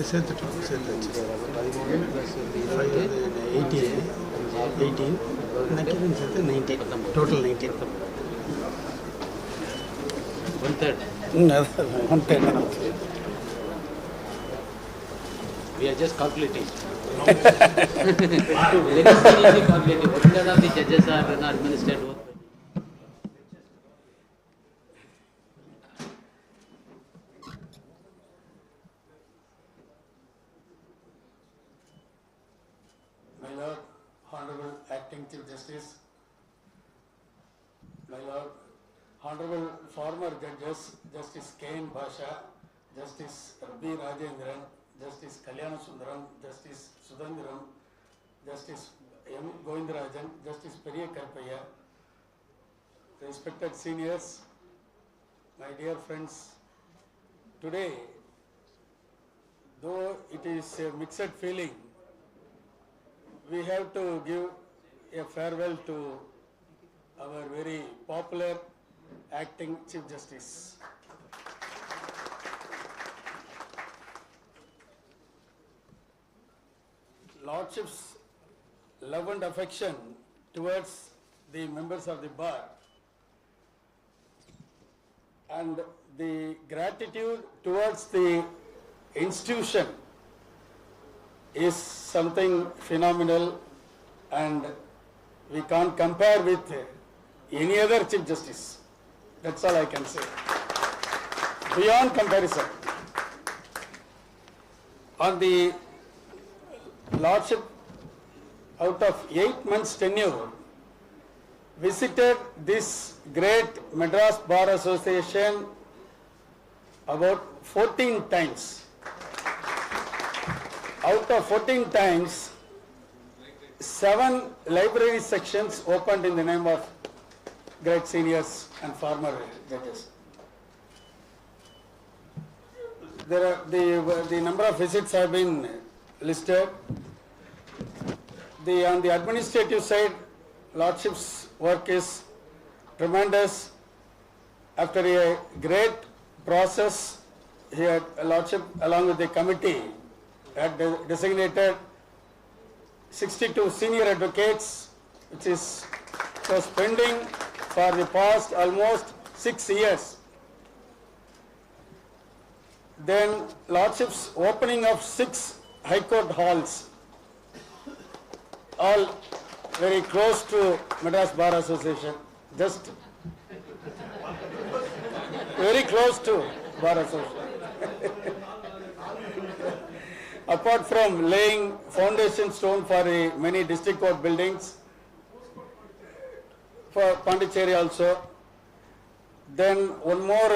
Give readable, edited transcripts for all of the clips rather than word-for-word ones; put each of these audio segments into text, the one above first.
சேர்த்துட்டோம் சேர்த்தாச்சு 18 நக்கீரன் சேர்த்து 19 total 19 1/3. We are just calculating. Very seriously calculating. 1/3 of the judges are administered work. My Lord, Honorable Acting Chief Justice, my Lord, Honorable former judges, Justice K.N. Basha, Justice B. Rajendran, Justice Kalyana Sundaram, Justice Sudhandaram, Justice M. Govindarajan, Justice Periya Karpaya, respected seniors, my dear friends, today, though it is a mixed feeling, we have to give a farewell to our very popular acting Chief Justice. Lordship's love and affection towards the members of the bar and the gratitude towards the institution is something phenomenal, and we can't compare with any other Chief Justice. That's all I can say. Beyond comparison. On the Lordship, out of 8 months tenure, visited this great Madras Bar Association about 14 times. Out of 14 times, 7 library sections opened in the name of great seniors and former judges. There are the number of visits have been listed. On the administrative side, Lordship's work is tremendous. After a great process, here Lordship along with the committee had designated 62 senior advocates, which was pending for the past almost 6 years. Then Lordship's opening of 6 High Court halls, all very close to Madras Bar Association, just very close to Bar Association. Apart from laying foundation stone for many district court buildings, for Pondicherry also, then one more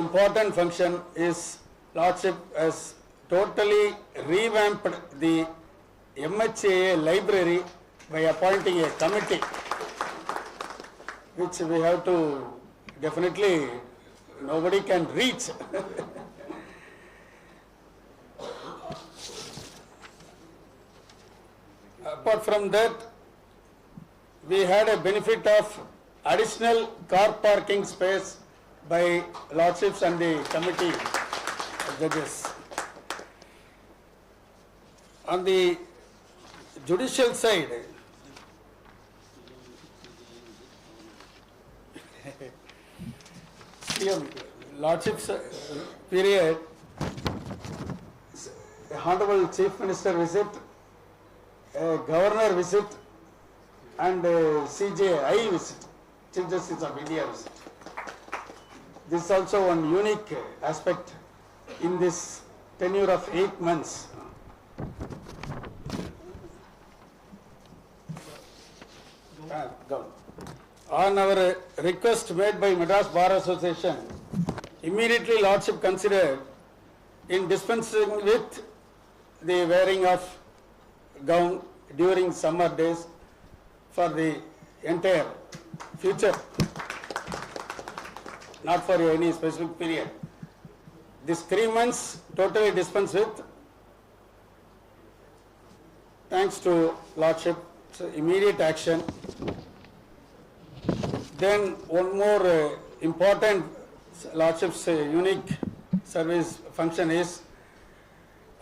important function is Lordship has totally revamped the MHA library by appointing a committee, which we have to definitely, nobody can reach. Apart from that, we had a benefit of additional car parking space by Lordships and the committee of judges. On the judicial side, Lordship's period, Honorable Chief Minister visit, Governor visit, and CJI visit, Chief Justice of India visit. This is also one unique aspect in this tenure of 8 months. On our request made by Madras Bar Association, immediately Lordship considered in dispensing with the wearing of gown during summer days for the entire future, not for any specific period. This 3 months totally dispensed with, thanks to Lordship's immediate action. Then one more important Lordship's unique service function is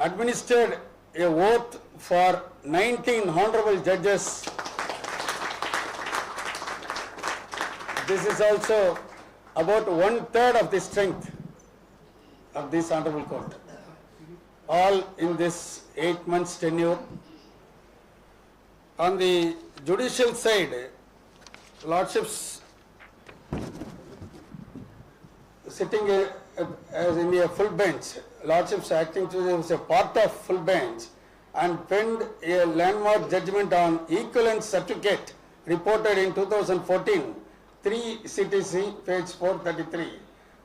administered a oath for 19 honorable judges. This is also about 1/3 of the strength of this honorable court, all in this 8 months tenure. On the judicial side, lordships sitting as in a full bench, lordships acting as a part of full bench, and penned a landmark judgment on equivalence certificate reported in 2014, 3 CTC, page 433,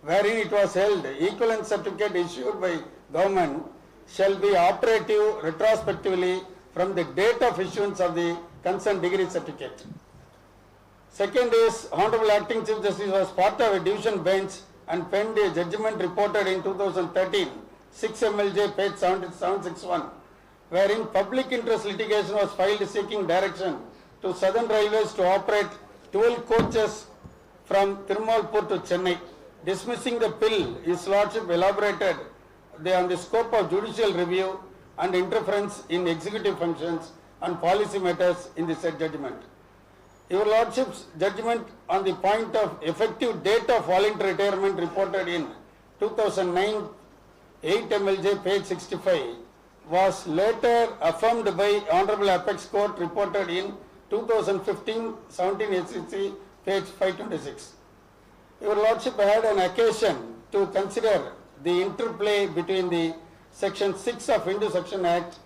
wherein it was held, equivalence certificate issued by government shall be operative retrospectively from the date of issuance of the concerned degree certificate. Second is, Honorable Acting Chief Justice was part of a division bench and penned a judgment reported in 2013, 6 MLJ, page 761, wherein public interest litigation was filed seeking direction to Southern Railways to operate 12 coaches from Thirumalpur to Chennai. Dismissing the bill, His Lordship elaborated on the scope of judicial review and interference in executive functions and policy matters in the said judgment. Your Lordship's judgment on the point of effective date of voluntary retirement reported in 2009, 8 MLJ, page 65, was later affirmed by Honorable Apex Court reported in 2015, 17 SCC, page 526. Your Lordship had an occasion to consider the interplay between the Section 6 of Hindu Section Act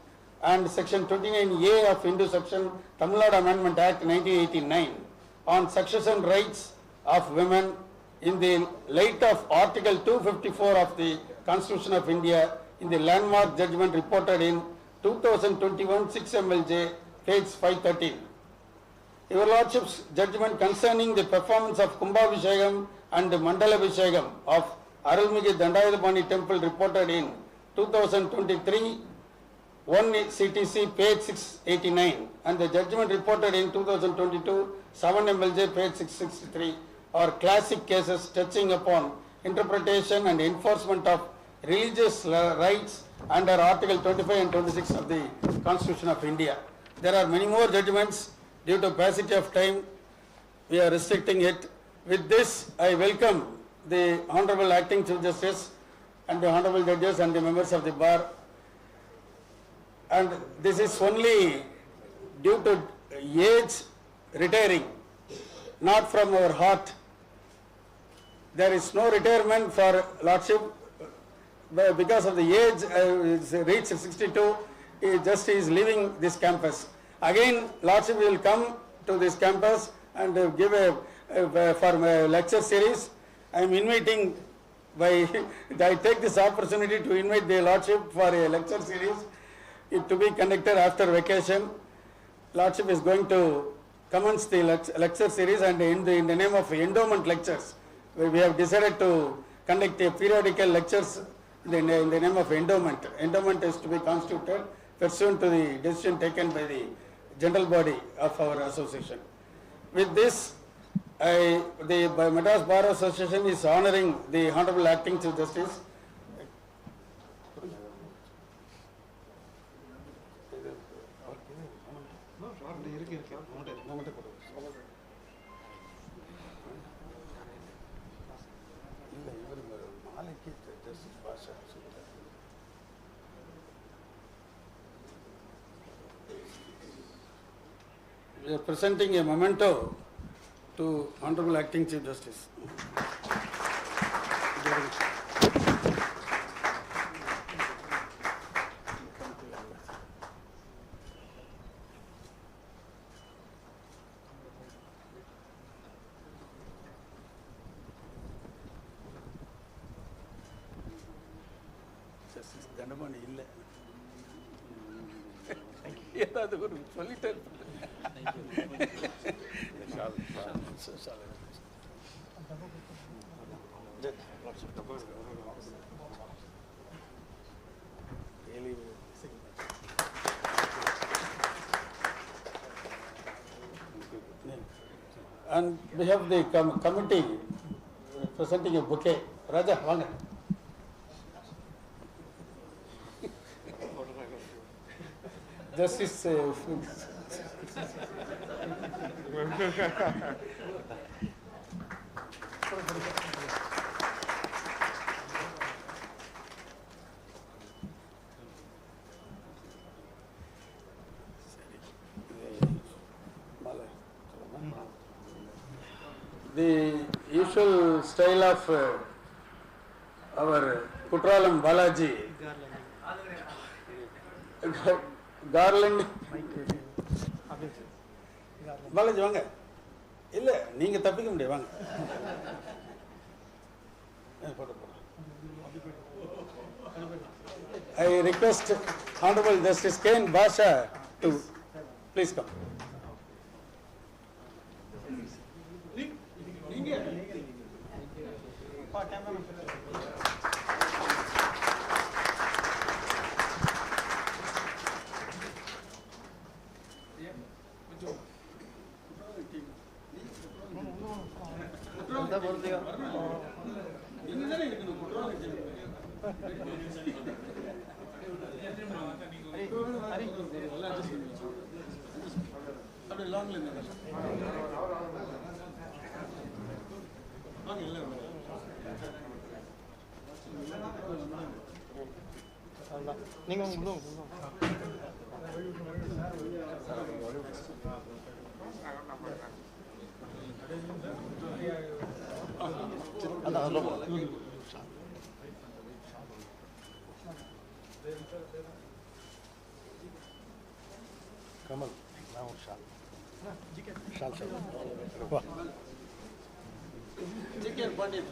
and Section 29A of Hindu Section Tamil Nadu Amendment Act 1989 on succession rights of women in the light of Article 254 of the Constitution of India in the landmark judgment reported in 2021, 6 MLJ, page 513. Your Lordship's judgment concerning the performance of Kumbhabhishekam and Mandalabhishekam of Arulmigi Dandayadapani Temple reported in 2023, 1 CTC, page 689, and the judgment reported in 2022, 7 MLJ, page 663, are classic cases touching upon interpretation and enforcement of religious rights under Article 25 and 26 of the Constitution of India. There are many more judgments. Due to paucity of time, we are restricting it. With this, I welcome the Honorable Acting Chief Justice and the Honorable Judges and the members of the bar. And this is only due to age retiring, not from our heart. There is no retirement for Lordship because of the age, reached 62, he is leaving this campus. Again, Lordship will come to this campus and give for a lecture series. I am inviting I take this opportunity to invite the Lordship for a lecture series to be conducted after vacation. Lordship is going to commence the lecture series, and in the name of endowment lectures, we have decided to conduct a periodical lectures in the name of endowment. Endowment is to be constituted pursuant to the decision taken by the general body of our association. With this, the Madras Bar Association is honoring the Honorable Acting Chief Justice. We are presenting a memento to Honorable Acting Chief Justice. Justice Dandamani illa. ஏதாவது ஒரு சொல்லிட்டே And we have the committee presenting a bouquet. Raja, vanga. Justice. The usual style of our Kutralam Balaji, garland. Balaji வாங்க இல்ல நீங்க தப்பிக்க முடியாது வாங்க I request Hon'ble Justice K.N. Basha to please come. Kamal, now Shal. Shal. GK Pandit.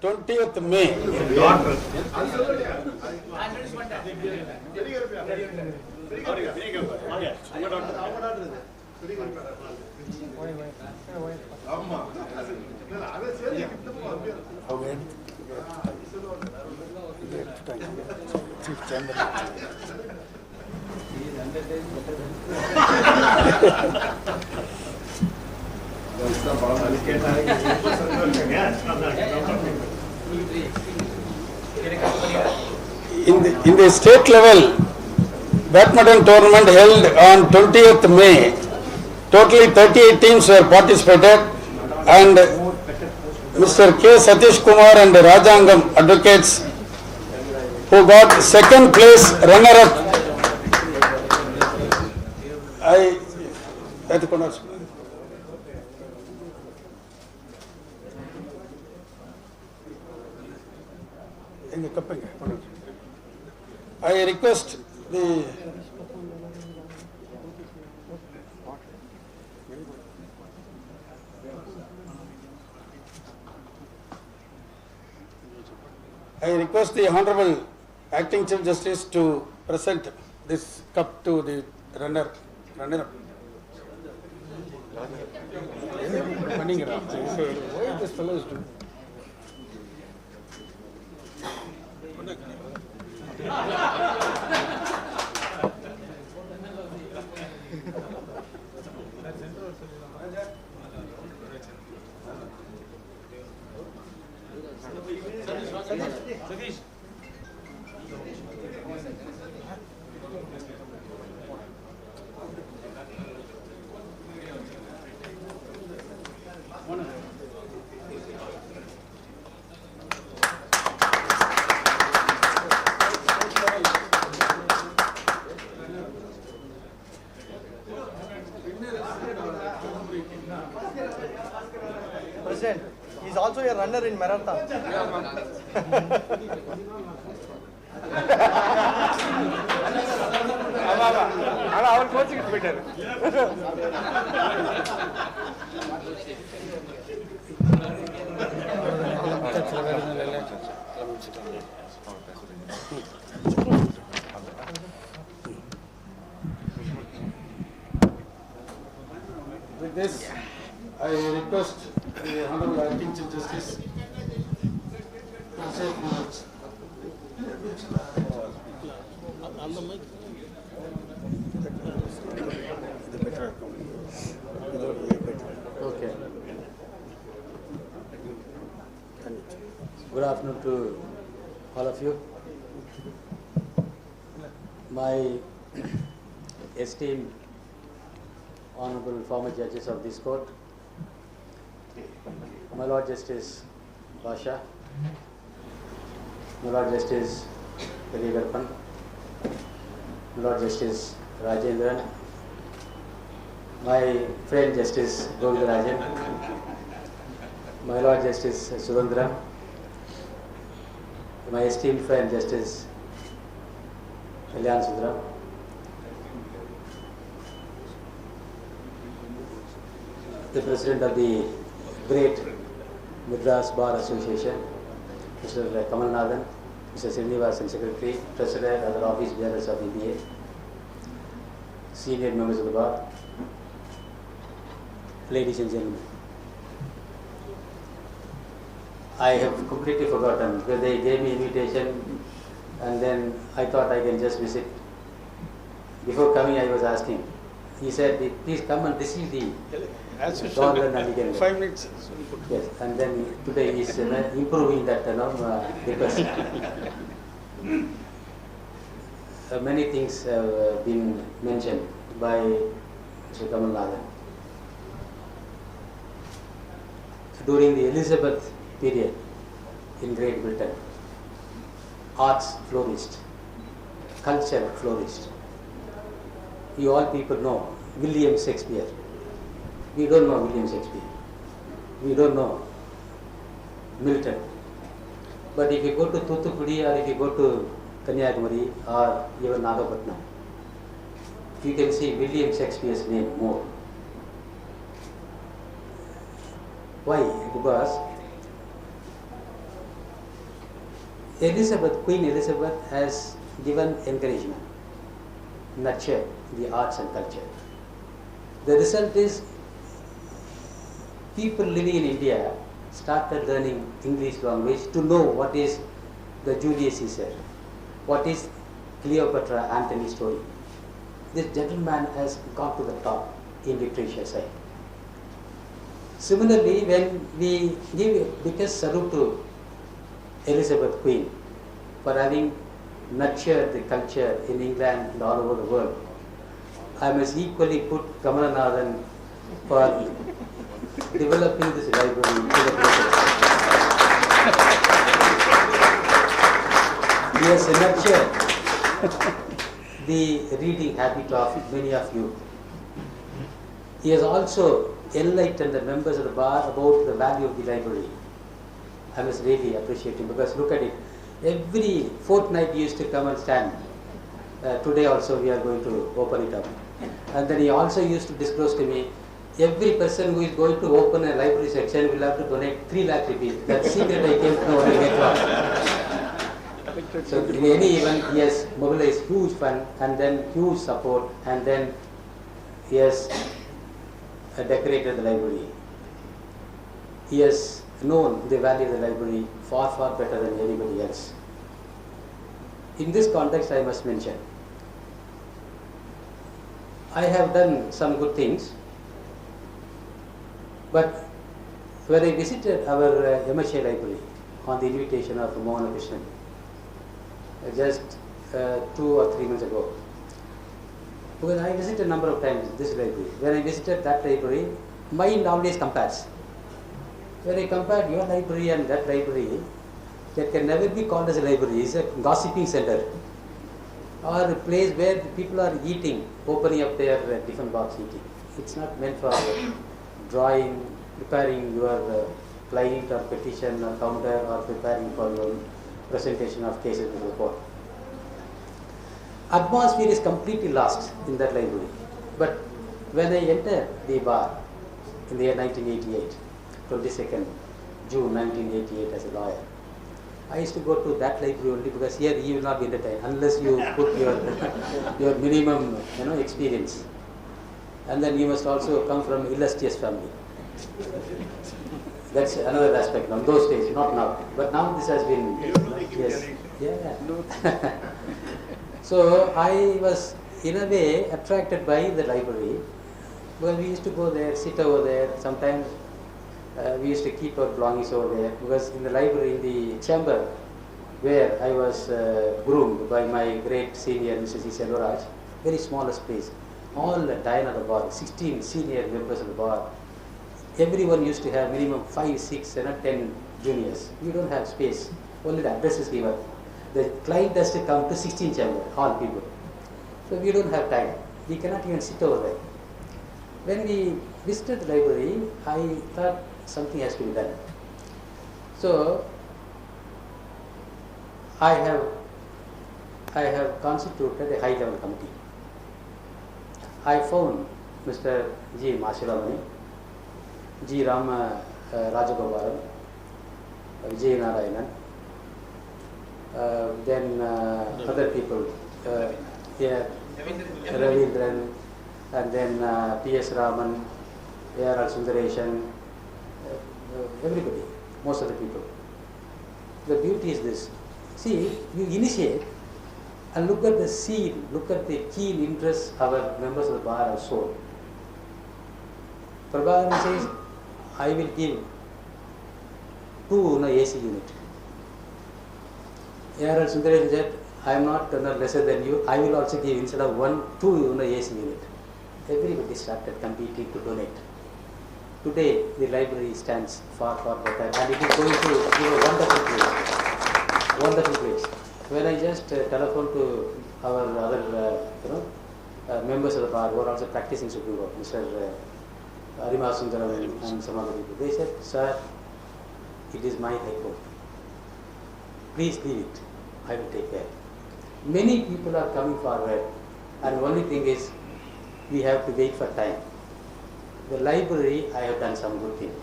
20th May. In the state level badminton tournament held on 20th May, totally 38 teams were participated, and Mr. K. Satish Kumar and Rajangam advocates, who got second place runner-up. I request the Honorable Acting Chief Justice to present this cup to the runner-up. Why this fellow is doing? President, he is also a runner in marathon. Our coaching is better. With this, I request the Honorable Acting Chief Justice to say a few words. Okay. Good afternoon to all of you. My esteemed Honorable former judges of this court, my Lord Justice Basha, my Lord Justice Perigarpan, my Lord Justice Rajendran, my friend Justice Govindarajan, my Lord Justice Surendran, my esteemed friend Justice Kalyan Sudram, the President of the great Madras Bar Association, Mr. Kamalnathan, Mr. Srinivasan, Secretary, President, other office bearers of EBA, senior members of the bar, ladies and gentlemen. I have completely forgotten because they gave me invitation and then I thought I can just visit. Before coming I was asking. He said, please come and receive the As you Governor Nadigan. 5 minutes. Yes, and then today is improving that request. Many things have been mentioned by Mr. Kamalnathan. During the Elizabeth period in Great Britain, arts flourished, culture flourished. You all people know William Shakespeare. We don't know William Shakespeare. We don't know Milton. But if you go to Thoothukudi or if you go to Kanyakumari or even Nagapatnam, you can see William Shakespeare's name more. Why? Because Queen Elizabeth has given encouragement, nurtured the arts and culture. The result is people living in India started learning English language to know what is the Julius Caesar, what is Cleopatra Antony story. This gentleman has gone to the top in literature side. Similarly, when we give a biggest salute to Elizabeth Queen for having nurtured the culture in England and all over the world, I must equally put Kamalanathan for developing this library to the process. He has nurtured the reading habit of many of you. He has also enlightened the members of the bar about the value of the library. I must really appreciate him, because look at it. Every fortnight he used to come and stand. Today also we are going to open it up. And then he also used to disclose to me, every person who is going to open a library section will have to donate 3 lakh rupees. That secret I came to know only later on. So in any event, he has mobilized huge fund and then huge support, and then he has decorated the library. He has known the value of the library far, far better than anybody else. In this context, I must mention, I have done some good things, but when I visited our MHA library on the invitation of Mohan Krishnan, just 2 or 3 months ago, because I visited a number of times this library. When I visited that library, mind always compares. When I compared your library and that library, that can never be called as a library. It's a gossiping center, or a place where people are eating, opening up their different box eating. It's not meant for drawing, preparing your client or petition or counter, or preparing for your presentation of cases to the court. Atmosphere is completely lost in that library. But when I entered the bar in the year 1988, 22nd June 1988 as a lawyer, I used to go to that library only, because here you will not be entertained unless you put your minimum experience. And then you must also come from illustrious family. That's another aspect on those days, not now. But now this has been, yes, yeah. So I was in a way attracted by the library, because we used to go there, sit over there. Sometimes we used to keep our belongings over there, because in the library, in the chamber where I was groomed by my great senior Mr. C.T.Raja, very smallest place. All dying at the bar, 16 senior members of the bar. Everyone used to have minimum 5, 6, 10 juniors. We don't have space. Only the address is given. The client has to come to 16 chamber, all people. So we don't have time. We cannot even sit over there. When we visited the library, I thought something has to be done. So I have constituted a high-level committee. I found Mr. G. Mashiramani, G. Rama Rajagopalan, Vijay Narayanan, then other people, Ravindran, and then P.S. Raman, A.R. Sundareshan, everybody, most of the people. The beauty is this. See, you initiate and look at the seed, look at the keen interest our members of the bar have shown. Prabhakaran says, I will give 2 in a AC unit. A.R. Sundaresh said, I am not lesser than you, I will also give instead of 1, 2 in a AC unit. Everybody started competing to donate. Today, the library stands far, far better, and it is going to give a wonderful place. Wonderful place. When I just telephoned to our other members of the bar who are also practicing Supreme Court, Mr. Arima Sundaram and some other people, they said, sir, it is my high court. Please leave it. I will take care. Many people are coming forward, and the only thing is we have to wait for time. The library, I have done some good thing.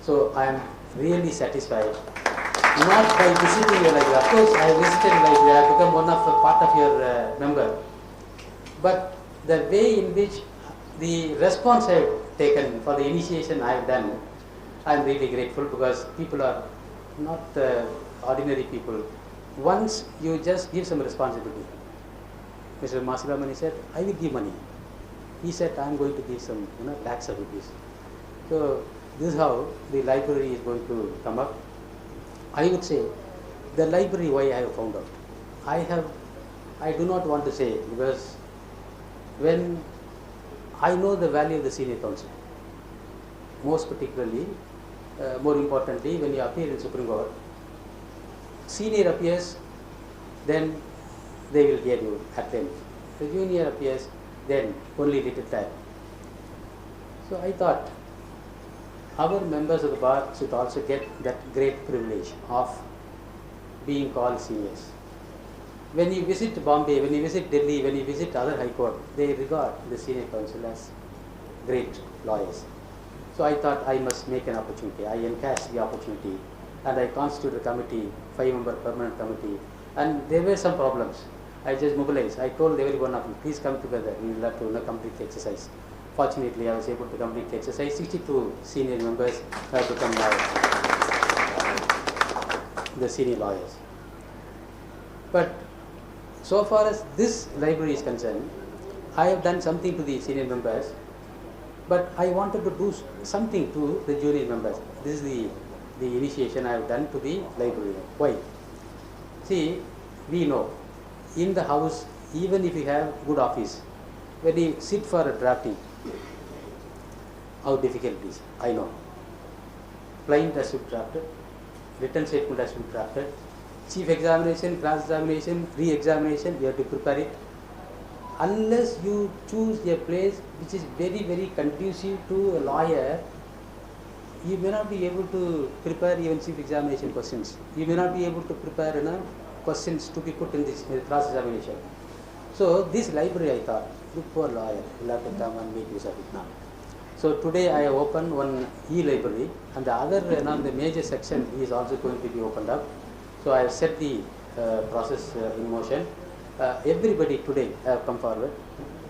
So I am really satisfied not by visiting your library. Of course, I visited library. I have become one of part of your member. But the way in which the response I have taken for the initiation I have done, I am really grateful, because people are not ordinary people. Once you just give some responsibility. Mr. Masiramani said, I will give money. He said, I am going to give some lakhs of rupees. So this is how the library is going to come up. I would say the library, why I have found out. I do not want to say it, because when I know the value of the senior counsel, most particularly, more importantly, when you appear in Supreme Court, senior appears, then they will get you at length. The junior appears, then only little time. So I thought our members of the bar should also get that great privilege of being called seniors. When you visit Bombay, when you visit Delhi, when you visit other high court, they regard the senior counsel as great lawyers. So I thought I must make an opportunity. I encashed the opportunity, and I constituted a committee, 5-member permanent committee, and there were some problems. I just mobilized. I told every one of you, please come together. We will have to complete the exercise. Fortunately, I was able to complete the exercise. 62 senior members have become lawyers, the senior lawyers. But so far as this library is concerned, I have done something to the senior members, but I wanted to do something to the junior members. This is the initiation I have done to the library. Why? See, we know in the house, even if you have good office, when you sit for a drafting, how difficult it is, I know. Client has to be drafted, written statement has to be drafted, chief examination, cross examination, re-examination, you have to prepare it. Unless you choose a place which is very, very conducive to a lawyer, you may not be able to prepare even chief examination questions. You may not be able to prepare questions to be put in this cross examination. So this library, I thought, look for a lawyer, will have to come and make use of it now. So today I have opened one e-library, and the other, the major section is also going to be opened up. So I have set the process in motion. Everybody today have come forward.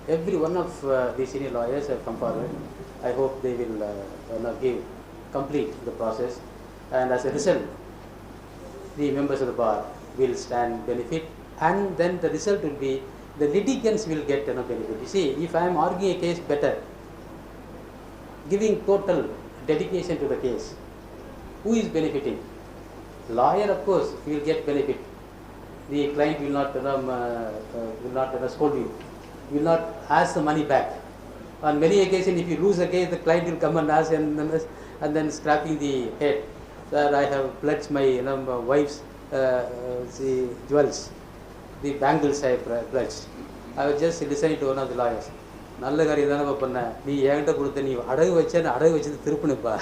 Every one of the senior lawyers have come forward. I hope they will complete the process, and as a result, the members of the bar will stand benefit, and then the result will be the litigants will get benefit. You see, if I am arguing a case better, giving total dedication to the case, who is benefiting? Lawyer, of course, he will get benefit. The client will not scold you. Will not ask the money back. On many occasions, if you lose a case, the client will come and ask, and then scratching the head. Sir, I have pledged my wife's jewels, the bangles I have pledged. I was just listening to one of the lawyers. நல்ல காரியம் தானே பண்ண, நீ என்கிட்ட கொடுத்த, நீ அடகு வச்சேன்னு அடகு வச்சது திருப்பினுப்பா.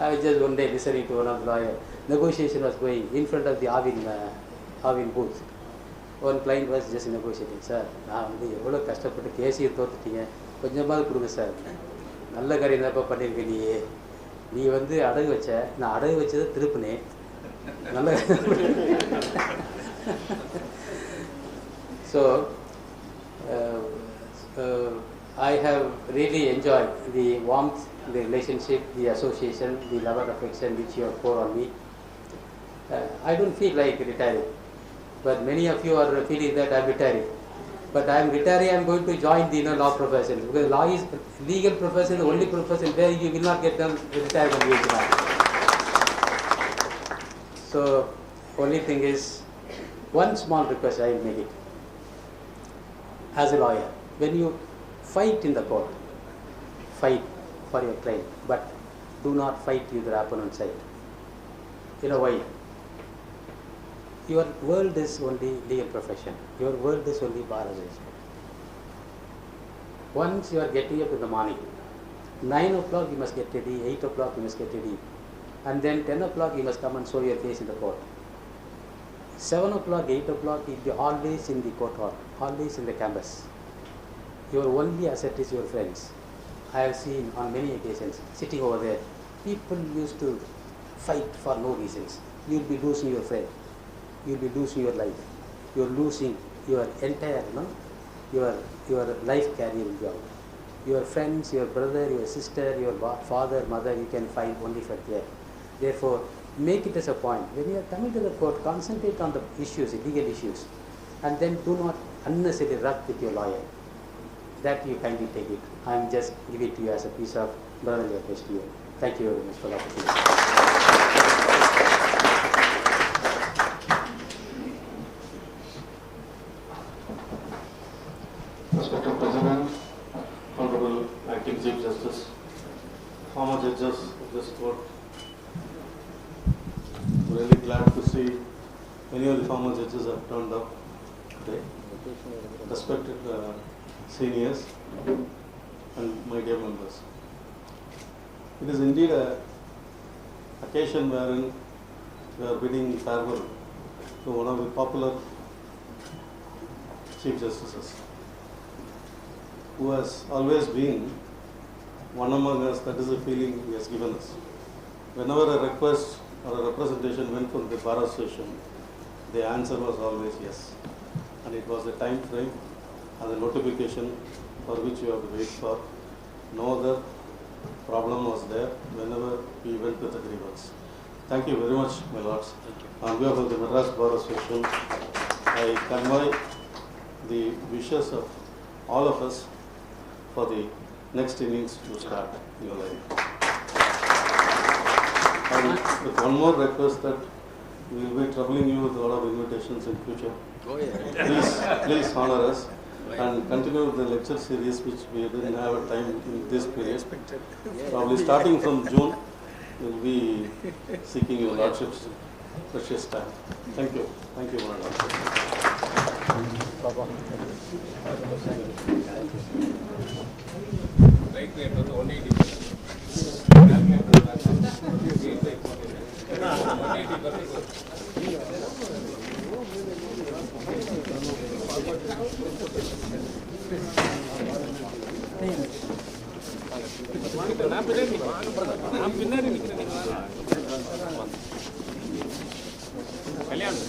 I was just one day listening to one of the lawyers. Negotiation was going in front of the Avin booth. One client was just negotiating. Sir, நான் எவ்வளோ கஷ்டப்பட்டு கேஸையை தோத்துட்டீங்க, கொஞ்சமாவது கொடுங்க சார். நல்ல காரியம் தான்ப்பா பண்ணியிருக்க, நீ அடகு வச்ச, நான் அடகு வச்சதை திருப்பினேன். நல்ல So I have really enjoyed the warmth, the relationship, the association, the love and affection which you have poured on me. I don't feel like retiring, but many of you are feeling that I am retiring. But I am retiring, I am going to join the law profession, because law is legal profession, the only profession where you will not get them retirement age now. So only thing is, one small request I will make it. As a lawyer, when you fight in the court, fight for your claim, but do not fight with your opponent side. You know why? Your world is only legal profession. Your world is only bar association. Once you are getting up in the morning, 9 o'clock you must get ready, 8 o'clock you must get ready, and then 10 o'clock you must come and show your face in the court. 7 o'clock, 8 o'clock, you will be always in the court hall, always in the campus. Your only asset is your friends. I have seen on many occasions, sitting over there, people used to fight for no reasons, you will be losing your friend, you will be losing your life, you are losing your entire, your life career will be out. Your friends, your brother, your sister, your father, mother, you can find only for there. Therefore, make it as a point. When you are coming to the court, concentrate on the issues, legal issues, and then do not unnecessarily rub with your lawyer. That you kindly take it. I am just giving it to you as a piece of brotherly advice to you. Thank you very much for the opportunity. Respected President, Honorable Acting Chief Justice, former judges of this court, really glad to see many of the former judges have turned up today. Respected seniors and my dear members. It is indeed an occasion wherein we are bidding farewell to one of the popular Chief Justices, who has always been one among us. That is the feeling he has given us. Whenever a request or a representation went from the Bar Association, the answer was always yes. And it was the time frame and the notification for which you have to wait for. No other problem was there whenever we went with the grievance. Thank you very much, my lords. On behalf of the Madras Bar Association, I convey the wishes of all of us for the next innings to start your life. And with one more request that we will be troubling you with a lot of invitations in future. Please honor us and continue with the lecture series which we didn't have a time in this period. Probably starting from June, we will be seeking your lordship's precious time. Thank you. Thank you, my lord. Right rate வந்து 180%. நான் பின்னாடி நிக்கிறேன். கல்யாணம்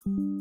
you.